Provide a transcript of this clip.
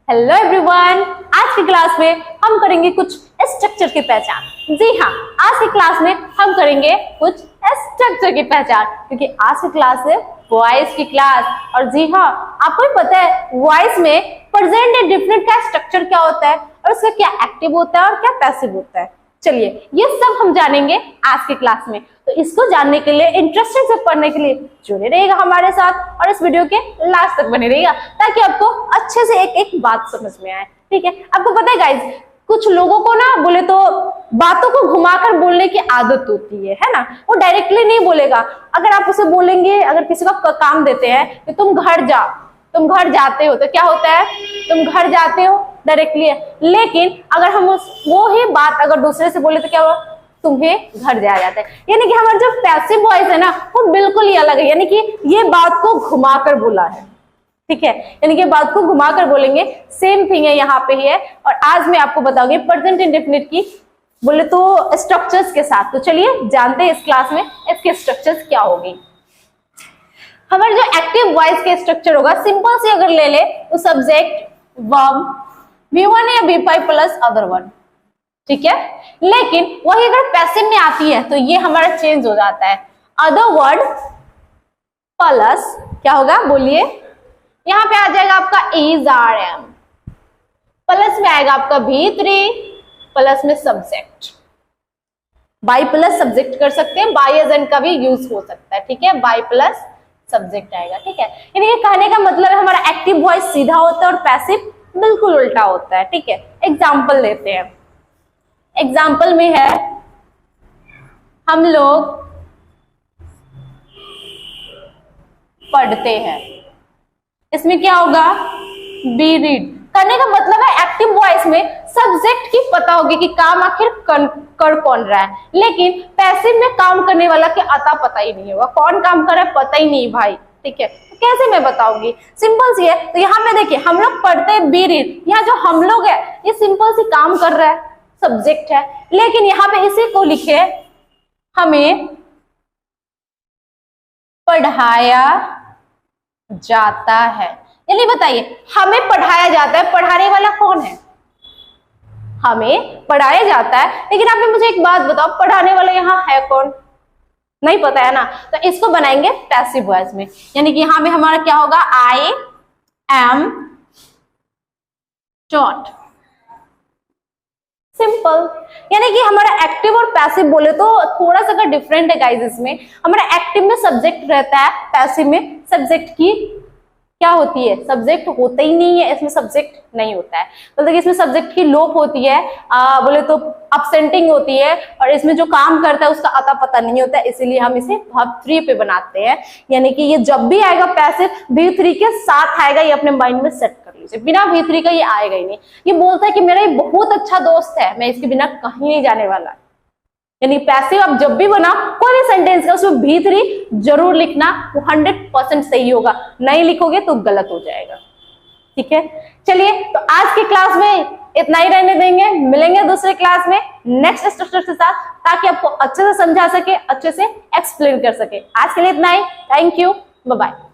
Hello everyone, आज की class में हम करेंगे कुछ स्ट्रक्चर की पहचान। जी हाँ, आज की क्लास में हम करेंगे कुछ स्ट्रक्चर की पहचान, क्योंकि आज की क्लास है वॉइस की क्लास। और जी हाँ, आपको भी पता है वॉइस में प्रेजेंट एंड डिफिनिट का स्ट्रक्चर क्या होता है और उसका क्या एक्टिव होता है और क्या पैसिव होता है। चलिए ये सब हम जानेंगे आज की क्लास में। तो इसको जानने के लिए, इंटरेस्टिंग से पढ़ने के लिए जुड़े रहिएगा हमारे साथ और इस वीडियो के लास्ट तक बने रहिएगा, ताकि आपको अच्छे से एक एक बात समझ में आए। ठीक है, आपको पता है गाइज, कुछ लोगों को ना बोले तो बातों को घुमाकर बोलने की आदत होती है ना। वो डायरेक्टली नहीं बोलेगा। अगर आप उसे बोलेंगे, अगर किसी का काम देते हैं कि तुम घर जाओ, तुम घर जाते हो, तो क्या होता है, तुम घर जाते हो डायरेक्टली है। लेकिन अगर हम वो ही बात अगर दूसरे से बोले तो क्या होगा, तुम्हें घर जाया जाता है। यानी कि हमारा जो पैसिव वॉइस है ना, वो बिल्कुल ही अलग है। यानी कि ये बात को घुमाकर बोला है। ठीक है, यानी कि बात को घुमाकर बोलेंगे। सेम थिंग है, यहाँ पे ही है। और आज मैं आपको बताऊंगी प्रेजेंट इंडेफिनिट की बोले तो स्ट्रक्चर्स के साथ। तो चलिए जानते हैं इस क्लास में इसके स्ट्रक्चर्स क्या होगी। हमारे जो एक्टिव वॉइस के स्ट्रक्चर होगा, सिंपल से अगर ले ले तो सब्जेक्ट, वर्ब, V1 या V5 प्लस अदर वन। ठीक है, लेकिन वही अगर पैसिव में आती है तो ये हमारा चेंज हो जाता है। अदर वर्ड प्लस क्या होगा, बोलिए, यहाँ पे आ जाएगा आपका इज आर एम, प्लस में आएगा आपका V3, प्लस में सब्जेक्ट। बाई प्लस सब्जेक्ट कर सकते हैं, बाई एजेंट का भी यूज हो सकता है। ठीक है, बाई प्लस सब्जेक्ट आएगा। ठीक है, यानी कि कहने का मतलब है हमारा एक्टिव वॉइस सीधा होता है और पैसिव बिल्कुल उल्टा होता है। ठीक है, एग्जाम्पल लेते हैं। एग्जाम्पल में है, हम लोग पढ़ते हैं, इसमें क्या होगा, बी रीड। करने का मतलब है एक्टिव वॉइस में सब्जेक्ट की पता होगी कि काम आखिर कर कौन रहा है, लेकिन पैसिव में काम करने वाला के अता पता ही नहीं होगा, कौन काम कर रहा है पता ही नहीं भाई। ठीक है, तो कैसे मैं बताऊंगी, सिंपल सी है। तो यहाँ पे देखिए, हम लोग पढ़ते हैं बी रीड, यहाँ जो हम लोग है ये सिंपल सी काम कर रहा है, सब्जेक्ट है। लेकिन यहाँ पे इसी को लिखे, हमें पढ़ाया जाता है। यानी बताइए, हमें पढ़ाया जाता है, पढ़ाने वाला कौन है, हमें पढ़ाया जाता है। लेकिन आप मुझे एक बात बताओ, पढ़ाने वाला यहाँ है कौन, नहीं पता है ना। तो इसको बनाएंगे पैसिव वॉइस में। यानी कि यहाँ में हमारा क्या होगा, आई एम टॉट। सिंपल। यानी कि हमारा एक्टिव और पैसिव बोले तो थोड़ा सा डिफरेंट है गाइस। इसमें हमारा एक्टिव में सब्जेक्ट रहता है, पैसिव में सब्जेक्ट की क्या होती है, सब्जेक्ट होता ही नहीं है, इसमें सब्जेक्ट नहीं होता है। मतलब इसमें सब्जेक्ट की लोप होती है, बोले तो absenting होती है, और इसमें जो काम करता है उसका अता पता नहीं होता है, इसीलिए हम इसे वर्ब 3 पे बनाते हैं। यानी कि ये जब भी आएगा पैसिव V3 के साथ आएगा, ये अपने माइंड में सेट कर लीजिए। बिना V3 का ये आएगा ही नहीं। ये बोलता है कि मेरा ये बहुत अच्छा दोस्त है, मैं इसके बिना कहीं नहीं जाने वाला। यानी पैसिव आप जब भी बनाओ कोई भी सेंटेंस का, उसमें V3 जरूर लिखना, वो 100% सही होगा। नहीं लिखोगे तो गलत हो जाएगा। ठीक है, चलिए तो आज की क्लास में इतना ही रहने देंगे। मिलेंगे दूसरे क्लास में नेक्स्ट स्ट्रक्चर के साथ, ताकि आपको अच्छे से समझा सके, अच्छे से एक्सप्लेन कर सके। आज के लिए इतना ही। Thank you, bye bye.